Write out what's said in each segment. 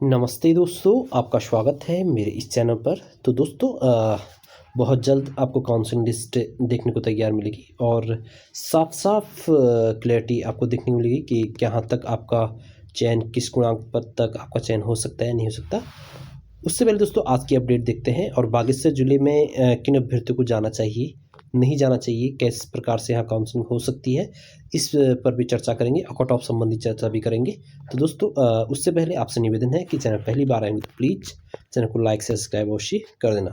नमस्ते दोस्तों, आपका स्वागत है मेरे इस चैनल पर। तो दोस्तों बहुत जल्द आपको काउंसलिंग लिस्ट देखने को तैयार मिलेगी और साफ-साफ क्लैरिटी आपको देखने को मिलेगी कि कहाँ तक आपका चयन, किस गुणांक पर तक आपका चयन हो सकता है, नहीं हो सकता। उससे पहले दोस्तों आज की अपडेट देखते हैं और बागेश्वर जिले में किन अभ्यर्थियों को जाना चाहिए, नहीं जाना चाहिए, किस प्रकार से यहाँ काउंसलिंग हो सकती है, इस पर भी चर्चा करेंगे और कट ऑफ संबंधी चर्चा भी करेंगे। तो दोस्तों उससे पहले आपसे निवेदन है कि चैनल पहली बार आएंगे तो प्लीज़ चैनल को लाइक सब्सक्राइब अवश्य कर देना।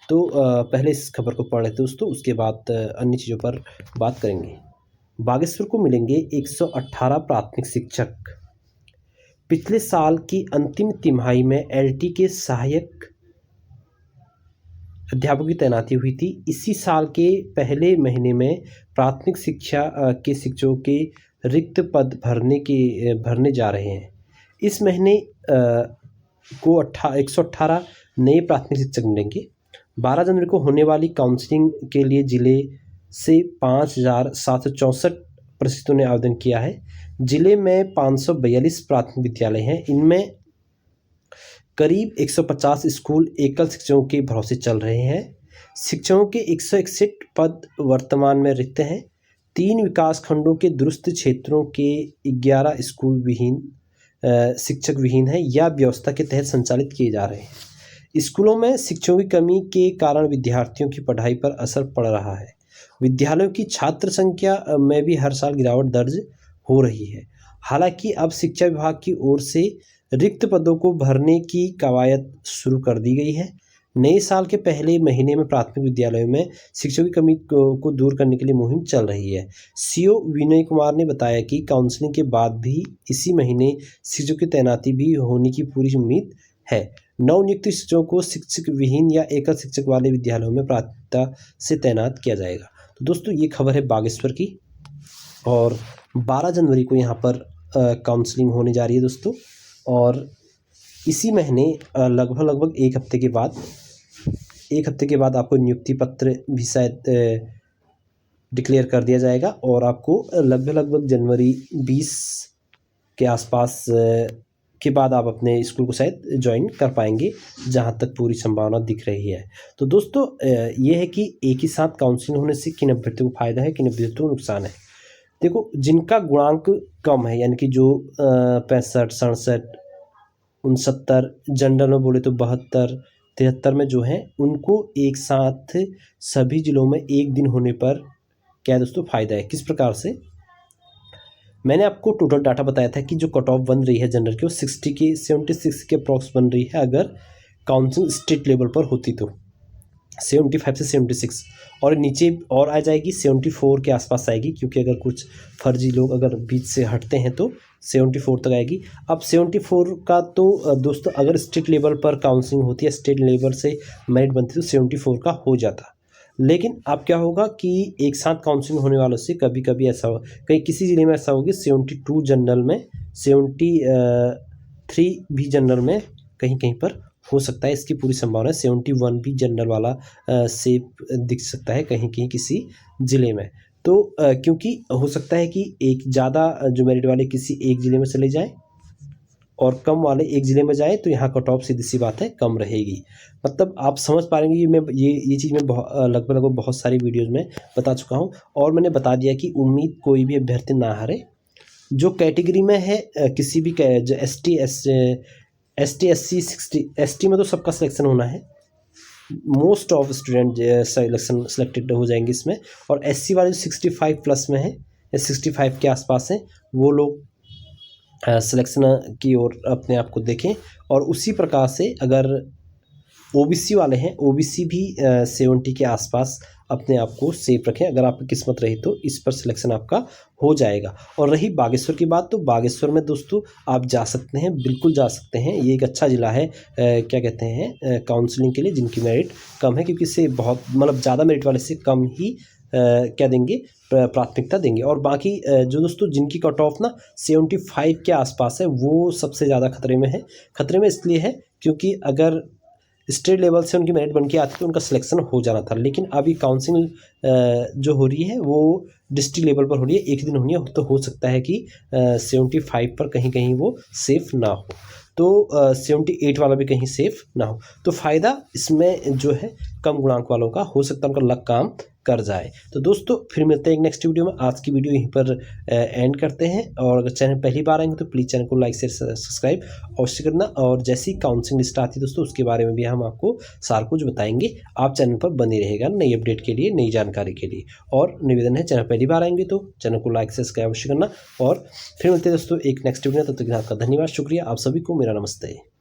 तो पहले इस खबर को पढ़ लेते दोस्तों, उसके बाद अन्य चीज़ों पर बात करेंगे। बागेश्वर को मिलेंगे 118 प्राथमिक शिक्षक। पिछले साल की अंतिम तिमाही में एलटी के सहायक अध्यापकों की तैनाती हुई थी। इसी साल के पहले महीने में प्राथमिक शिक्षा के शिक्षकों के रिक्त पद भरने जा रहे हैं। इस महीने को 118 नए प्राथमिक शिक्षक मिलेंगे। 12 जनवरी को होने वाली काउंसलिंग के लिए जिले से 5,764 प्रशिक्षुओं ने आवेदन किया है। जिले में 542 प्राथमिक विद्यालय हैं। इनमें करीब 150 स्कूल एकल शिक्षकों के भरोसे चल रहे हैं। शिक्षकों के 161 पद वर्तमान में रिक्त हैं। 3 विकास खंडों के दूरस्थ क्षेत्रों के 11 स्कूल शिक्षक विहीन हैं या व्यवस्था के तहत संचालित किए जा रहे हैं। स्कूलों में शिक्षकों की कमी के कारण विद्यार्थियों की पढ़ाई पर असर पड़ रहा है। विद्यालयों की छात्र संख्या में भी हर साल गिरावट दर्ज हो रही है। हालांकि अब शिक्षा विभाग की ओर से रिक्त पदों को भरने की कवायद शुरू कर दी गई है। नए साल के पहले महीने में प्राथमिक विद्यालयों में शिक्षकों की कमी को दूर करने के लिए मुहिम चल रही है। सीओ विनय कुमार ने बताया कि काउंसलिंग के बाद भी इसी महीने शिक्षकों की तैनाती भी होने की पूरी उम्मीद है। नवनियुक्त शिक्षकों को शिक्षक विहीन या एकल शिक्षक वाले विद्यालयों में प्राथमिकता से तैनात किया जाएगा। तो दोस्तों ये खबर है बागेश्वर की और 12 जनवरी को यहाँ पर काउंसलिंग होने जा रही है दोस्तों। और इसी महीने लगभग एक हफ्ते के बाद आपको नियुक्ति पत्र भी शायद डिक्लेयर कर दिया जाएगा और आपको लगभग जनवरी 20 के आसपास के बाद आप अपने स्कूल को शायद ज्वाइन कर पाएंगे, जहां तक पूरी संभावना दिख रही है। तो दोस्तों ये है कि एक ही साथ काउंसलिंग होने से किन अभ्यर्थियों को फायदा है, किन अभ्यर्थियों को नुकसान है। देखो, जिनका गुणांक कम है यानी कि जो 65, 67, 69, जनरल में बोले तो 72, 73 में जो हैं उनको एक साथ सभी जिलों में एक दिन होने पर क्या है दोस्तों फ़ायदा है। किस प्रकार से, मैंने आपको टोटल डाटा बताया था कि जो कट ऑफ बन रही है जनरल की वो 76 के अप्रॉक्स बन रही है अगर काउंसलिंग स्टेट लेवल पर होती तो 75 से 76 और नीचे और आ जाएगी 74 के आसपास आएगी, क्योंकि अगर कुछ फर्जी लोग अगर बीच से हटते हैं तो 74 तक आएगी। अब 74 का तो दोस्तों अगर स्टेट लेवल पर काउंसलिंग होती है, स्टेट लेवल से मेरिट बनती तो 74 का हो जाता। लेकिन अब क्या होगा कि एक साथ काउंसलिंग होने वालों से कभी कभी ऐसा हो, कहीं किसी ज़िले में ऐसा होगी 72 जनरल में, 73 भी जनरल में कहीं कहीं पर हो सकता है। इसकी पूरी संभावना है। 71 भी जनरल वाला से दिख सकता है कहीं कहीं किसी ज़िले में। तो क्योंकि हो सकता है कि एक ज़्यादा जो मेरिट वाले किसी एक ज़िले में चले जाएं और कम वाले एक ज़िले में जाए तो यहाँ कट ऑफ सीधी सी बात है कम रहेगी। मतलब आप समझ पाएंगे कि मैं ये चीज़ मैं लगभग बहुत सारी वीडियोज़ में बता चुका हूँ और मैंने बता दिया कि उम्मीद कोई भी अभ्यर्थी ना हारे। जो कैटेगरी में है किसी भी जो ST SC 60 ST में तो सबका सिलेक्शन होना है, मोस्ट ऑफ स्टूडेंट सेलेक्टेड हो जाएंगे इसमें। और SC वाले 65 प्लस में है या 65 के आसपास हैं वो लोग सिलेक्शन की ओर अपने आप को देखें। और उसी प्रकार से अगर OBC वाले हैं, OBC भी 70 के आसपास अपने आप को सेफ रखें। अगर आपकी किस्मत रही तो इस पर सिलेक्शन आपका हो जाएगा। और रही बागेश्वर की बात, तो बागेश्वर में दोस्तों आप जा सकते हैं, बिल्कुल जा सकते हैं। ये एक अच्छा ज़िला है क्या कहते हैं काउंसलिंग के लिए, जिनकी मेरिट कम है, क्योंकि इससे बहुत मतलब ज़्यादा मेरिट वाले से कम ही क्या देंगे, प्राथमिकता देंगे। और बाकी जो दोस्तों जिनकी कट ऑफ ना 75 के आसपास है वो सबसे ज़्यादा खतरे में है। खतरे में इसलिए है क्योंकि अगर स्टेट लेवल से उनकी मेरिट बन के आती तो उनका सिलेक्शन हो जाना था, लेकिन अभी काउंसलिंग जो हो रही है वो डिस्ट्रिक्ट लेवल पर हो रही है, एक दिन होनी है, तो हो सकता है कि 75 पर कहीं कहीं वो सेफ ना हो। तो 78 वाला भी कहीं सेफ ना हो। तो फ़ायदा इसमें जो है कम गुणांक वालों का हो सकता है, उनका लक काम कर जाए। तो दोस्तों फिर मिलते हैं एक नेक्स्ट वीडियो में। आज की वीडियो यहीं पर एंड करते हैं। और अगर चैनल पहली बार आएंगे तो प्लीज़ चैनल को लाइक शेयर सब्सक्राइब अवश्य करना। और जैसी काउंसलिंग लिस्ट आती है दोस्तों, उसके बारे में भी हम आपको सारा कुछ बताएंगे। आप चैनल पर बने रहेगा नई अपडेट के लिए, नई जानकारी के लिए। और निवेदन है, चैनल पहली बार आएंगे तो चैनल को लाइक सब्सक्राइब अवश्य करना। और फिर मिलते हैं दोस्तों एक नेक्स्ट वीडियो। तब तक आपका धन्यवाद, शुक्रिया। आप सभी को मेरा नमस्ते।